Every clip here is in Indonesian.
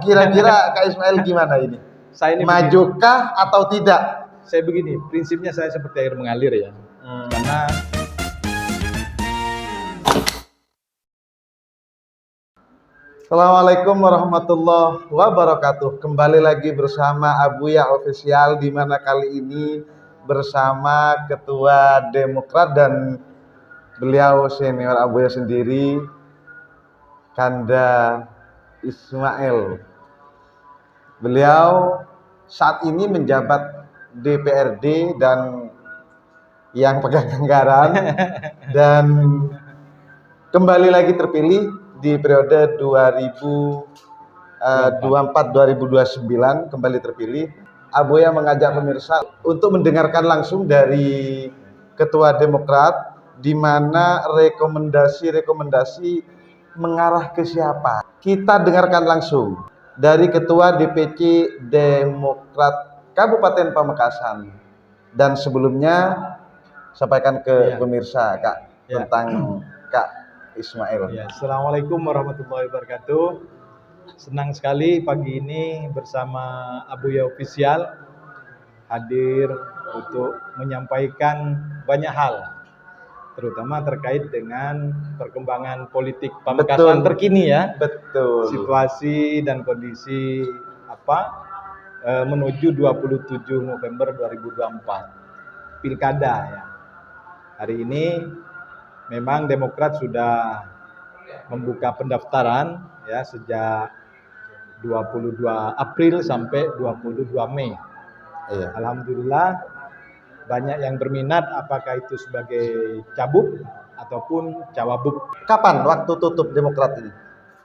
kira-kira Kak Ismail gimana ini? Saya ini Majukah atau tidak? Saya begini, prinsipnya saya seperti air mengalir ya. Karena Assalamualaikum warahmatullahi wabarakatuh. Kembali lagi bersama Abuya Official, di mana kali ini bersama Ketua Demokrat dan beliau senior Abuya sendiri, Kanda Ismail. Beliau saat ini menjabat DPRD dan yang pegang anggaran dan kembali lagi terpilih di periode 2024-2029 kembali terpilih. Abuya mengajak pemirsa untuk mendengarkan langsung dari Ketua Demokrat, di mana rekomendasi mengarah ke siapa. Kita dengarkan langsung dari Ketua DPC Demokrat Kabupaten Pamekasan. Dan sebelumnya sampaikan ke pemirsa Kak tentang Kak Ismail. ya, Assalamualaikum warahmatullahi wabarakatuh. Senang sekali pagi ini bersama Abuya Official hadir untuk menyampaikan banyak hal, terutama terkait dengan perkembangan politik Pamekasan terkini ya. Betul. Situasi dan kondisi menuju 27 November 2024 Pilkada ya. Hari ini memang Demokrat sudah membuka pendaftaran ya sejak 22 April sampai 22 Mei. Iya. Alhamdulillah banyak yang berminat, apakah itu sebagai cabub ataupun cawabub. Kapan waktu tutup Demokrat ini?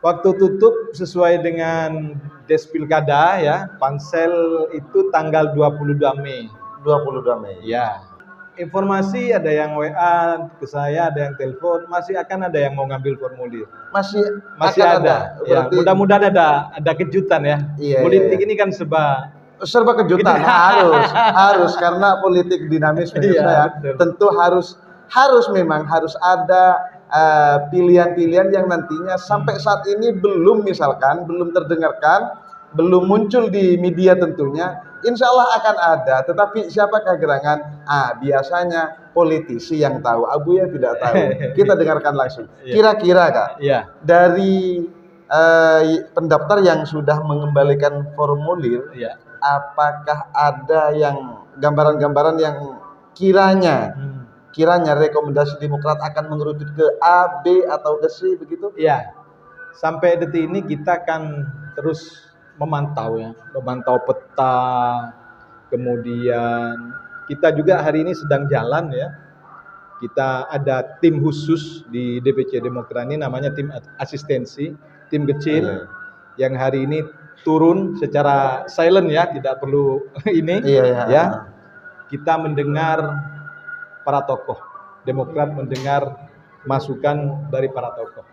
Waktu tutup sesuai dengan Des Pilkada ya, pansel itu tanggal 22 Mei. 22 Mei. Ya. Informasi ada yang WA ke saya, ada yang telepon, masih akan ada yang mau ngambil formulir. Masih ada. Ya, Berarti mudah-mudahan ada kejutan ya. Iya, politik iya. ini kan serba kejutan. harus karena politik dinamis ya. Tentu harus ada pilihan-pilihan yang nantinya sampai saat ini belum terdengarkan, belum muncul di media tentunya. Insya Allah akan ada, tetapi siapakah gerangan? Biasanya politisi yang tahu, Abuya tidak tahu. Kita dengarkan langsung. Kira-kira Kak, dari pendaftar yang sudah mengembalikan formulir, apakah ada yang gambaran-gambaran yang kiranya rekomendasi Demokrat akan mengerucut ke A, B atau ke C begitu? Iya. Sampai detik ini kita akan terus memantau peta, kemudian kita juga hari ini sedang jalan ya. Kita ada tim khusus di DPC Demokrat ini, namanya tim asistensi, tim kecil yang hari ini turun secara silent ya, tidak perlu ini ya. Kita mendengar para tokoh Demokrat, mendengar masukan dari para tokoh.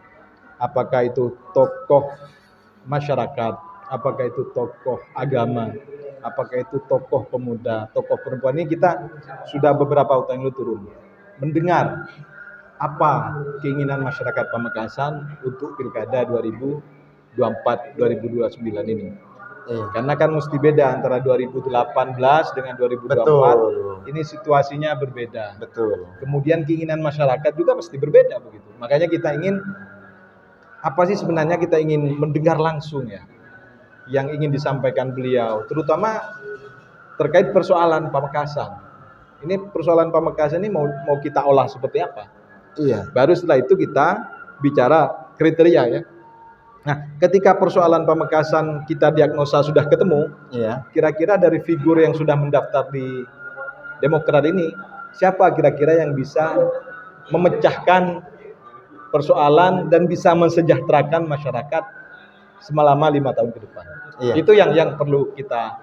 Apakah itu tokoh masyarakat, apakah itu tokoh agama, apakah itu tokoh pemuda, tokoh perempuan. Ini kita sudah beberapa waktu yang lalu turun mendengar apa keinginan masyarakat Pamekasan untuk Pilkada 2024-2029 ini. Karena kan mesti beda antara 2018 dengan 2024. Betul. Ini situasinya berbeda. Betul. Kemudian keinginan masyarakat juga mesti berbeda begitu. Makanya kita ingin sebenarnya kita ingin mendengar langsung ya yang ingin disampaikan beliau, terutama terkait persoalan Pamekasan. Ini persoalan Pamekasan ini mau kita olah seperti apa? Iya. Baru setelah itu kita bicara kriteria ya. Nah, ketika persoalan Pamekasan kita diagnosa sudah ketemu, kira-kira dari figur yang sudah mendaftar di Demokrat ini, siapa kira-kira yang bisa memecahkan persoalan dan bisa mensejahterakan masyarakat selama 5 tahun ke depan. Itu yang perlu kita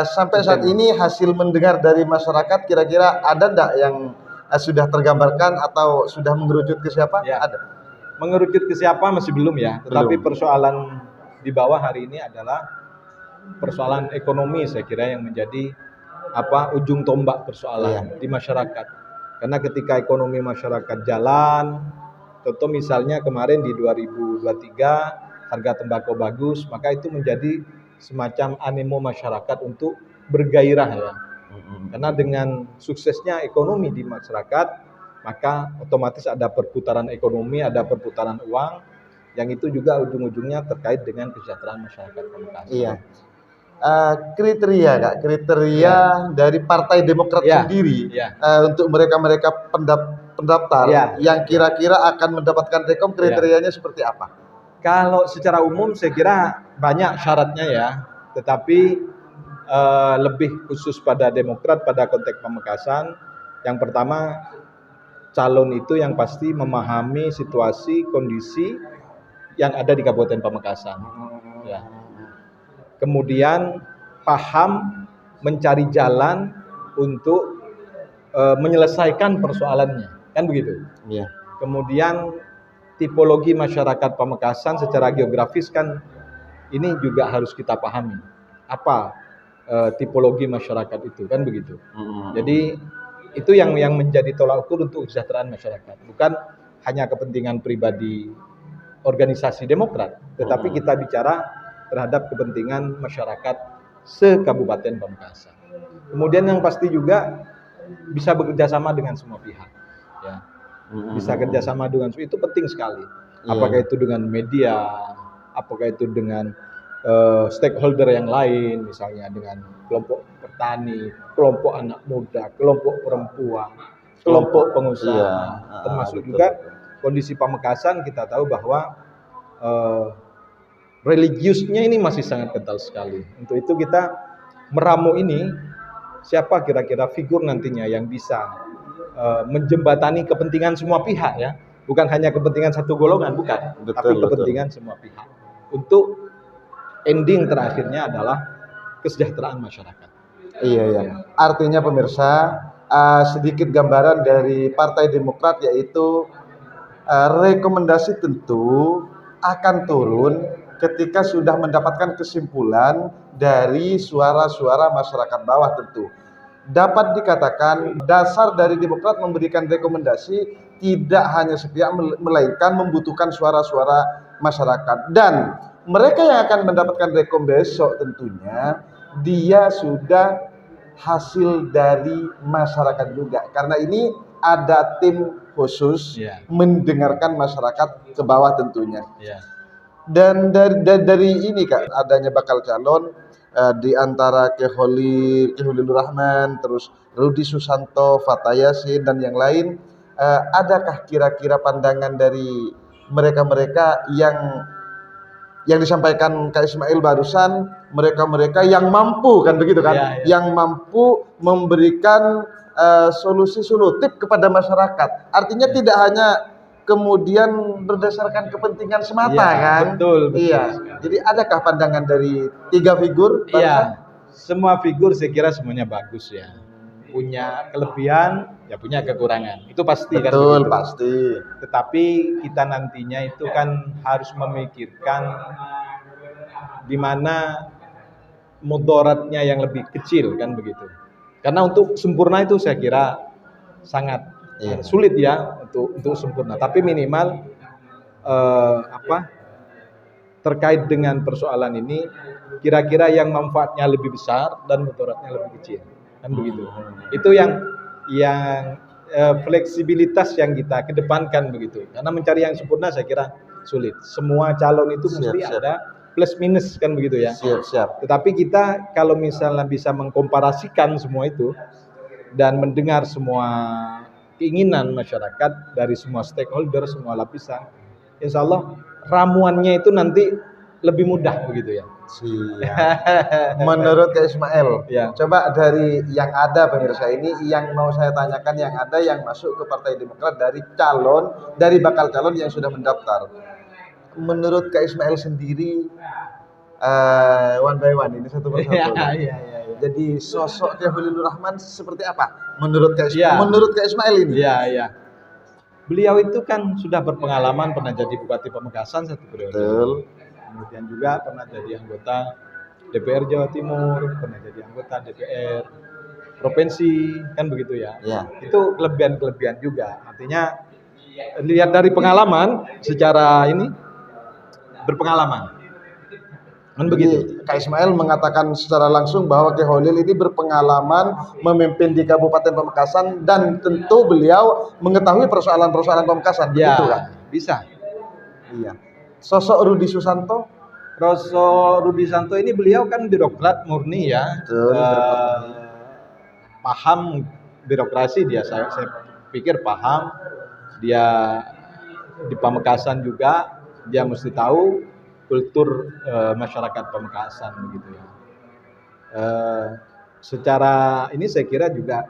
sampai saat ini hasil mendengar dari masyarakat, kira-kira ada enggak yang sudah tergambarkan atau sudah mengerucut ke siapa? Ada. Mengerucut ke siapa masih belum ya, tetapi persoalan di bawah hari ini adalah persoalan ekonomi, saya kira yang menjadi ujung tombak persoalan di masyarakat. Karena ketika ekonomi masyarakat jalan, contoh misalnya kemarin di 2023 harga tembakau bagus, maka itu menjadi semacam animo masyarakat untuk bergairah ya. Karena dengan suksesnya ekonomi di masyarakat, maka otomatis ada perputaran ekonomi, ada perputaran uang, yang itu juga ujung-ujungnya terkait dengan kesejahteraan masyarakat Pamekasan. Iya. Kriteria Kak, kriteria dari Partai Demokrat sendiri untuk mereka-mereka pendaftar yang kira-kira akan mendapatkan rekom, kriterianya seperti apa? Kalau secara umum saya kira banyak syaratnya ya, tetapi lebih khusus pada Demokrat pada konteks Pamekasan. Yang pertama, calon itu yang pasti memahami situasi kondisi yang ada di Kabupaten Pamekasan. Ya. Kemudian paham mencari jalan untuk menyelesaikan persoalannya, kan begitu? Iya. Kemudian tipologi masyarakat Pamekasan secara geografis kan ini juga harus kita pahami. Apa tipologi masyarakat itu, kan begitu? Jadi itu yang menjadi tolak ukur untuk kesejahteraan masyarakat, bukan hanya kepentingan pribadi organisasi Demokrat, tetapi kita bicara terhadap kepentingan masyarakat se-Kabupaten Pamekasan. Kemudian yang pasti juga bisa bekerja sama dengan semua pihak, ya. Bisa kerjasama dengan itu penting sekali. Apakah itu dengan media, apakah itu dengan stakeholder yang lain, misalnya dengan kelompok petani, kelompok anak muda, kelompok perempuan, kelompok pengusaha, termasuk juga kondisi Pamekasan. Kita tahu bahwa religiusnya ini masih sangat kental sekali. Untuk itu kita meramu ini, siapa kira-kira figur nantinya yang bisa menjembatani kepentingan semua pihak ya, bukan hanya kepentingan satu golongan, bukan, tapi kepentingan semua pihak. Untuk ending terakhirnya adalah kesejahteraan masyarakat. Iya. Artinya pemirsa, sedikit gambaran dari Partai Demokrat, yaitu rekomendasi tentu akan turun ketika sudah mendapatkan kesimpulan dari suara-suara masyarakat bawah tentu. Dapat dikatakan dasar dari Demokrat memberikan rekomendasi tidak hanya sepihak, melainkan membutuhkan suara-suara masyarakat. Dan mereka yang akan mendapatkan rekom besok tentunya dia sudah hasil dari masyarakat juga. Karena ini ada tim khusus mendengarkan masyarakat ke bawah tentunya. Dan dari ini Kak, adanya bakal calon di antara Keholiul Rahman, terus Rudi Susanto, Fatah Yasin dan yang lain, adakah kira-kira pandangan dari mereka-mereka yang disampaikan Kak Ismail barusan, mereka-mereka yang mampu, kan begitu kan, yang mampu memberikan solusi solutif kepada masyarakat. Artinya tidak hanya kemudian berdasarkan kepentingan semata kan? Betul. Jadi adakah pandangan dari tiga figur? Semua figur saya kira semuanya bagus ya. Punya kelebihan, ya punya kekurangan. Itu pasti. Betul, kan? Pasti. Tetapi kita nantinya itu kan harus memikirkan di mana mudaratnya yang lebih kecil, kan begitu. Karena untuk sempurna itu saya kira sangat sulit ya untuk sempurna. Tapi minimal terkait dengan persoalan ini, kira-kira yang manfaatnya lebih besar dan mudaratnya lebih kecil, kan begitu. Itu yang fleksibilitas yang kita kedepankan begitu. Karena mencari yang sempurna saya kira sulit. Semua calon itu mesti ada plus minus, kan begitu ya. Tetapi kita kalau misalnya bisa mengkomparasikan semua itu dan mendengar semua keinginan masyarakat dari semua stakeholder, semua lapisan, insya Allah ramuannya itu nanti lebih mudah begitu ya. Menurut Kak Ismail, coba dari yang ada pemirsa ini, yang mau saya tanyakan, yang ada yang masuk ke Partai Demokrat dari bakal calon yang sudah mendaftar. Menurut Kak Ismail sendiri, one by one ini satu persatu. Jadi sosok Keholiul Rahman seperti apa? Menurut Kak Ismail ini? Beliau itu kan sudah berpengalaman, pernah jadi Bupati Pamekasan 1 periode. Kemudian juga pernah jadi anggota DPR Jawa Timur, pernah jadi anggota DPR provinsi, kan begitu ya. Itu kelebihan-kelebihan juga. Artinya lihat dari pengalaman secara ini, berpengalaman. Kan Jadi begitu. Kak Ismail mengatakan secara langsung bahwa Ki Holil ini berpengalaman memimpin di Kabupaten Pamekasan dan tentu beliau mengetahui persoalan-persoalan Pamekasan, begitu Kak? Bisa. Iya. Sosok Rudi Susanto? Rudi Santo ini beliau kan birokrat murni ya. Betul, birokrat murni. Paham birokrasi dia, saya pikir paham. Dia di Pamekasan juga, dia mesti tahu kultur masyarakat Pamekasan begitu ya. Secara ini saya kira juga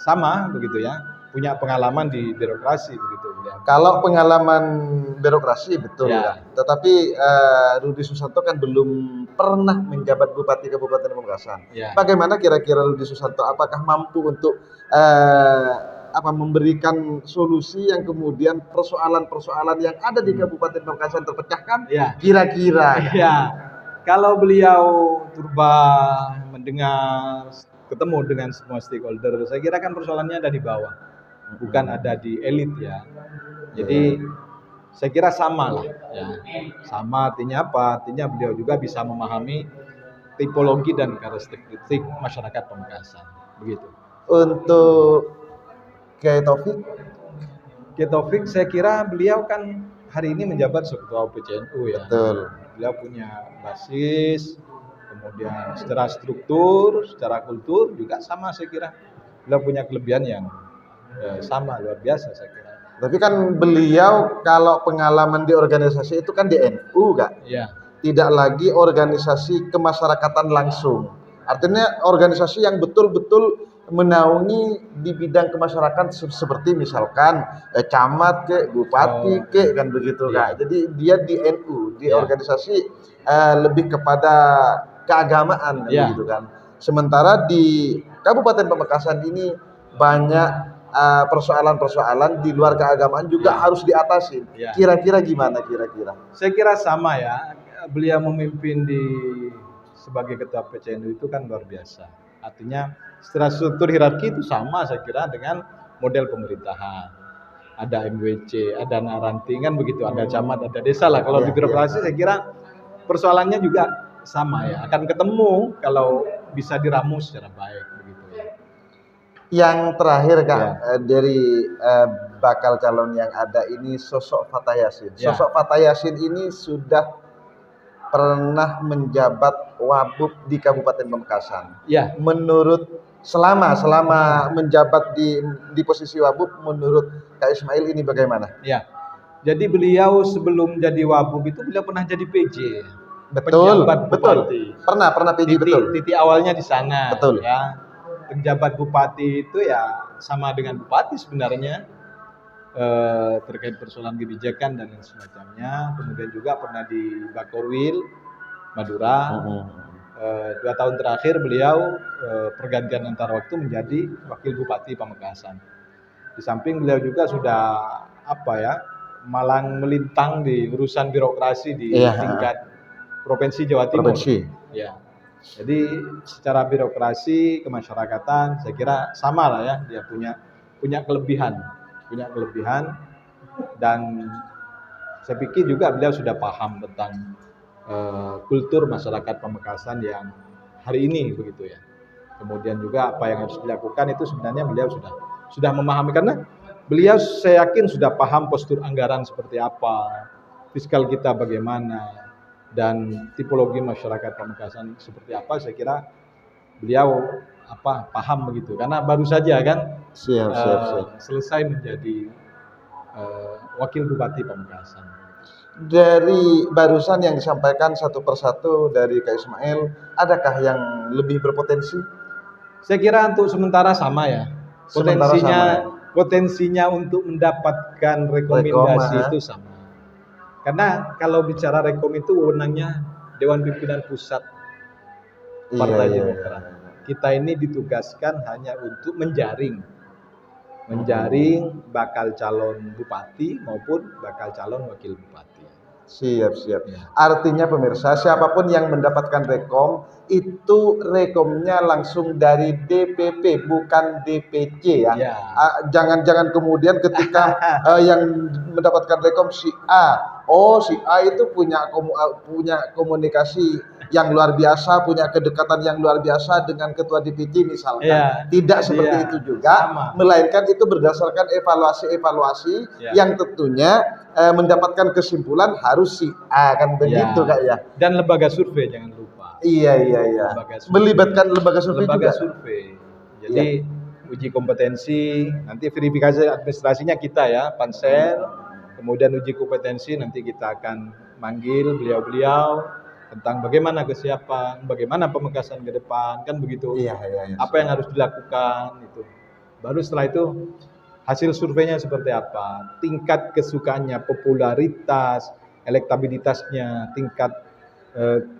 sama begitu ya, punya pengalaman di birokrasi begitu ya. Kalau pengalaman birokrasi betul Ya. Kak. Tetapi Rudi Susanto kan belum pernah menjabat Bupati Kabupaten Pamekasan. Ya. Bagaimana kira-kira Rudi Susanto apakah mampu untuk memberikan solusi yang kemudian persoalan-persoalan yang ada di Kabupaten Pamekasan terpecahkan? Ya. Kira-kira. Ya. Kalau beliau turba mendengar, ketemu dengan semua stakeholder, saya kira kan persoalannya ada di bawah, bukan ada di elit ya. Jadi saya kira sama lah ya. Sama artinya apa? Artinya beliau juga bisa memahami tipologi dan karakteristik masyarakat Pamekasan. Begitu. Untuk Kiai Taufik? Kiai Taufik saya kira beliau kan hari ini menjabat ketua PCNU ya. Betul. Beliau punya basis, kemudian secara struktur, secara kultur juga sama saya kira. Beliau punya kelebihan yang sama, luar biasa saya kira. Tapi kan beliau kalau pengalaman di organisasi itu kan di NU Kak. Iya. Tidak lagi organisasi kemasyarakatan langsung. Artinya organisasi yang betul-betul menaungi di bidang kemasyarakatan seperti misalkan camat ke, bupati ke, kan begitu Kak. Jadi dia di NU, di organisasi lebih kepada keagamaan begitu kan. Sementara di Kabupaten Pamekasan ini banyak persoalan-persoalan di luar keagamaan juga harus diatasi. Kira-kira gimana kira-kira? Saya kira sama ya. Beliau memimpin sebagai ketua PCNU itu kan luar biasa. Artinya secara struktur hierarki itu sama saya kira dengan model pemerintahan. Ada MWC, ada naranting kan begitu, ada camat, ada desa lah. Kalau di birokrasi saya kira persoalannya juga sama ya. Akan ketemu kalau bisa diramu secara baik begitu ya. Yang terakhir Kak, dari bakal calon yang ada ini sosok Fatah Yassin. Sosok Fatah Yassin ini sudah pernah menjabat wabub di Kabupaten Pamekasan. Ya. Menurut selama menjabat di posisi wabub, menurut Kak Ismail ini bagaimana? Ya. Jadi beliau sebelum jadi wabub itu beliau pernah jadi PJ. Betul, betul. Bupati. Pernah PJ betul. Titik awalnya di sana. Betul. Ya. Penjabat bupati itu ya sama dengan bupati sebenarnya. Terkait persoalan kebijakan dan lain semacamnya. Kemudian juga pernah di Bakorwil, Madura. 2 tahun terakhir beliau pergantian antar waktu menjadi wakil bupati Pamekasan. Di samping beliau juga sudah malang melintang di urusan birokrasi di tingkat provinsi Jawa Timur. Ya. Jadi secara birokrasi kemasyarakatan saya kira sama lah ya, dia punya kelebihan dan saya pikir juga beliau sudah paham tentang kultur masyarakat Pamekasan yang hari ini begitu ya. Kemudian juga apa yang harus dilakukan itu sebenarnya beliau sudah memahami, karena beliau saya yakin sudah paham postur anggaran seperti apa, fiskal kita bagaimana, dan tipologi masyarakat Pamekasan seperti apa. Saya kira beliau paham begitu, karena baru saja kan selesai menjadi wakil bupati Pamekasan. Dari barusan yang disampaikan satu persatu dari Kak Ismail, adakah yang lebih berpotensi? Saya kira untuk sementara sama ya. Potensinya untuk mendapatkan rekomendasi itu sama. Karena kalau bicara rekom itu wewenangnya Dewan Pimpinan Pusat Partai Demokrat. Kita ini ditugaskan hanya untuk menjaring bakal calon bupati maupun bakal calon wakil bupati. Siap, siap. Ya. Artinya pemirsa, siapapun yang mendapatkan rekom, itu rekomnya langsung dari DPP, bukan DPC ya. Ya. Jangan kemudian ketika yang mendapatkan rekom si A, oh si A itu punya komunikasi yang luar biasa, punya kedekatan yang luar biasa dengan ketua DPC misalkan. Ya, Tidak jadi seperti ya, itu juga, sama. melainkan itu berdasarkan evaluasi-evaluasi Ya. yang tentunya mendapatkan kesimpulan harus si A, kan begitu Ya. Kak ya. Dan lembaga survei jangan lupa. Iya. Lembaga survei. Melibatkan lembaga survei Lembaga juga. survei. Jadi uji kompetensi, nanti verifikasi administrasinya kita ya, Pansel. Kemudian uji kompetensi nanti kita akan manggil beliau-beliau tentang bagaimana kesiapan, bagaimana pemekasan ke depan, kan begitu. Iya. Apa yang harus dilakukan itu. Baru setelah itu hasil surveinya seperti apa, tingkat kesukaannya, popularitas, elektabilitasnya, tingkat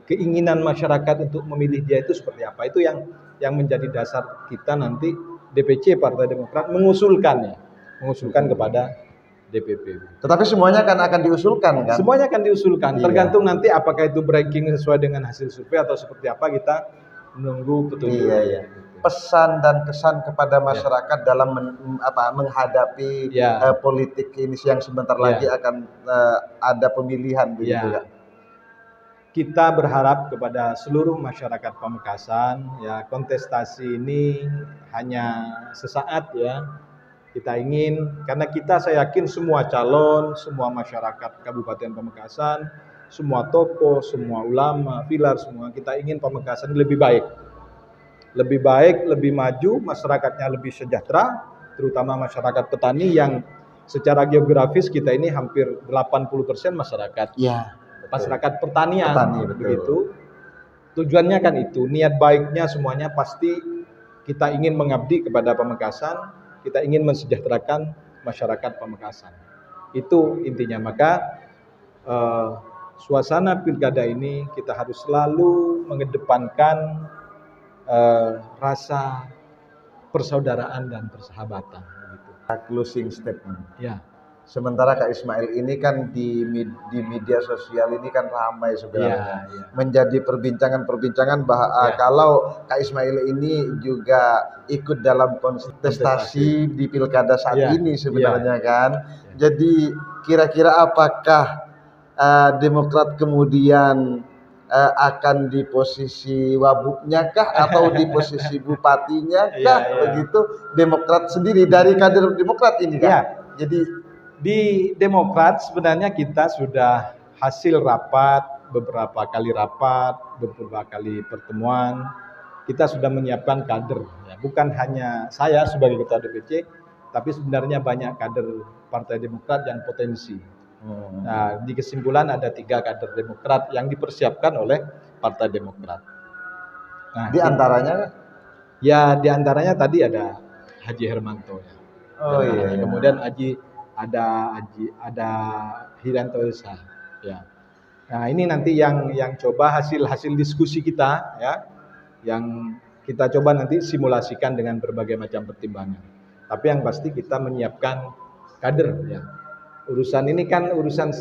keinginan masyarakat untuk memilih dia itu seperti apa. Itu yang menjadi dasar kita nanti DPC Partai Demokrat mengusulkan kepada DPP. Tetapi semuanya akan diusulkan kan? Semuanya akan diusulkan, Iya. tergantung nanti apakah itu ranking sesuai dengan hasil survei atau seperti apa, kita menunggu petunjuk. Iya. Pesan dan kesan kepada masyarakat dalam menghadapi politik ini yang sebentar lagi akan ada pemilihan begitu kan? Kita berharap kepada seluruh masyarakat Pamekasan, ya, kontestasi ini hanya sesaat ya. Kita ingin, karena saya yakin semua calon, semua masyarakat Kabupaten Pamekasan, semua tokoh, semua ulama, pilar, semua kita ingin Pamekasan lebih baik. Lebih baik, lebih maju, masyarakatnya lebih sejahtera, terutama masyarakat petani yang secara geografis kita ini hampir 80% masyarakat. Iya. Masyarakat pertanian, begitu. Tujuannya kan itu, niat baiknya semuanya pasti kita ingin mengabdi kepada Pamekasan, kita ingin mensejahterakan masyarakat Pamekasan. Itu intinya. Maka suasana pilkada ini kita harus selalu mengedepankan rasa persaudaraan dan persahabatan. Gitu. Closing statement. Ya. Sementara Kak Ismail ini kan di media sosial ini kan ramai sebenarnya, menjadi perbincangan bahwa kalau Kak Ismail ini juga ikut dalam kontestasi di pilkada saat ini sebenarnya kan. Jadi kira-kira apakah Demokrat kemudian akan di posisi wabuknya kah atau di posisi bupatinya kah? Begitu Demokrat sendiri dari kader Demokrat ini kan. Jadi di Demokrat sebenarnya kita sudah hasil rapat, beberapa kali pertemuan, kita sudah menyiapkan kader. Ya, bukan hanya saya sebagai ketua DPC, tapi sebenarnya banyak kader Partai Demokrat yang potensi. Nah, di kesimpulan ada 3 kader Demokrat yang dipersiapkan oleh Partai Demokrat. Nah, di antaranya? Ya, di antaranya tadi ada Haji Hermanto. Ya. Kemudian ada Hirianto Esa, ya. Nah, ini nanti yang coba hasil diskusi kita ya, yang kita coba nanti simulasikan dengan berbagai macam pertimbangan. Tapi yang pasti kita menyiapkan kader ya. Urusan ini kan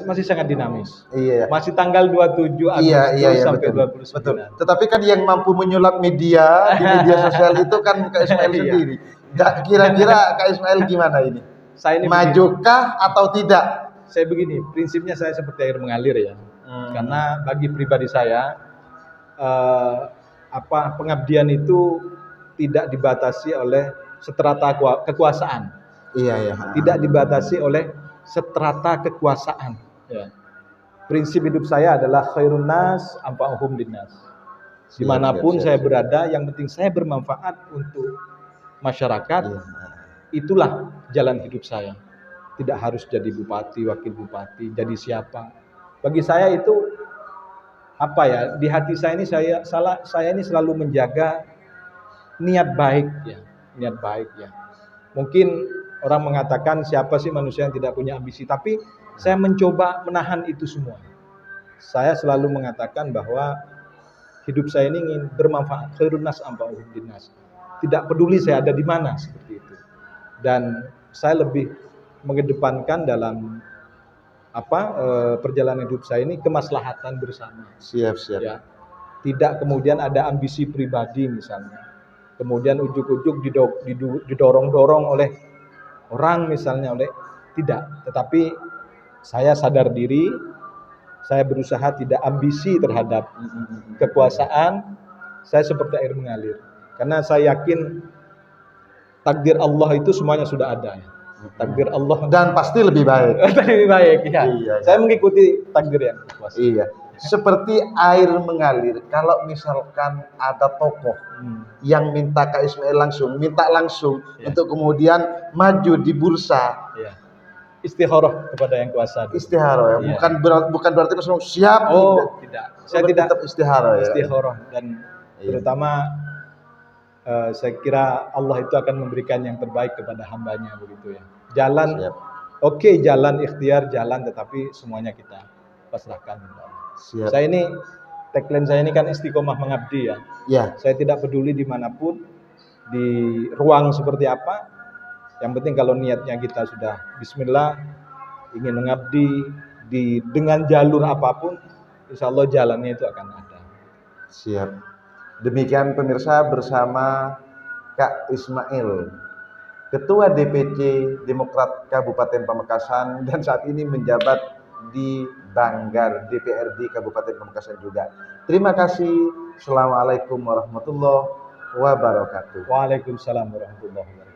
masih sangat dinamis. Iya. Masih tanggal 27 Agustus sampai betul, 29. Betul. Tetapi kan yang mampu menyulap media di media sosial itu kan Kak Ismail sendiri. Kira-kira Kak Ismail gimana ini? Saya ini majukah atau tidak? Saya begini, prinsipnya saya seperti air mengalir ya. Karena bagi pribadi saya pengabdian itu tidak dibatasi oleh strata kekuasaan. Iya. Tidak dibatasi oleh strata kekuasaan. Ya. Prinsip hidup saya adalah khairun nas anfa'uhum linnas. Dimanapun saya berada, yang penting saya bermanfaat untuk masyarakat. Itulah jalan hidup saya. Tidak harus jadi bupati, wakil bupati, jadi siapa. Bagi saya itu di hati saya ini saya ini selalu menjaga niat baik ya. Mungkin orang mengatakan siapa sih manusia yang tidak punya ambisi, tapi saya mencoba menahan itu semua. Saya selalu mengatakan bahwa hidup saya ini ingin bermanfaat, khairun nas anfa'uhum linnas. Tidak peduli saya ada di mana, seperti itu. Dan saya lebih mengedepankan dalam perjalanan hidup saya ini kemaslahatan bersama. Siap, siap. Ya. Tidak kemudian ada ambisi pribadi misalnya. Kemudian ujuk-ujuk didorong-dorong oleh orang misalnya, tidak. Tetapi saya sadar diri, saya berusaha tidak ambisi terhadap kekuasaan. Saya seperti air mengalir. Karena saya yakin takdir Allah itu semuanya sudah ada. Takdir Allah Dan pasti lebih baik. lebih baik ya. Iya, Saya mengikuti takdir yang berkuasa. Iya. Seperti air mengalir. Kalau misalkan ada tokoh yang minta Kak Ismail minta langsung Ya. untuk kemudian maju di bursa. Ya. Istikharah kepada yang kuasa. Istihara ya. Iya. Bukan berarti langsung siap. Oh, tidak. Saya tidak tetap istihara ya. istikharah dan Iya. terutama saya kira Allah itu akan memberikan yang terbaik kepada hambanya begitu ya. Jalan, Siap. oke, jalan ikhtiar jalan, tetapi semuanya kita pasrahkan. Siap. Saya ini tagline saya ini kan istiqomah mengabdi ya. Ya. Saya tidak peduli dimanapun, di ruang seperti apa. Yang penting kalau niatnya kita sudah Bismillah, ingin mengabdi dengan jalur apapun, insya Allah jalannya itu akan ada. Siap. Demikian pemirsa bersama Kak Ismail, Ketua DPC Demokrat Kabupaten Pamekasan dan saat ini menjabat di Banggar DPRD Kabupaten Pamekasan juga. Terima kasih. Assalamualaikum warahmatullahi wabarakatuh. Waalaikumsalam warahmatullahi wabarakatuh.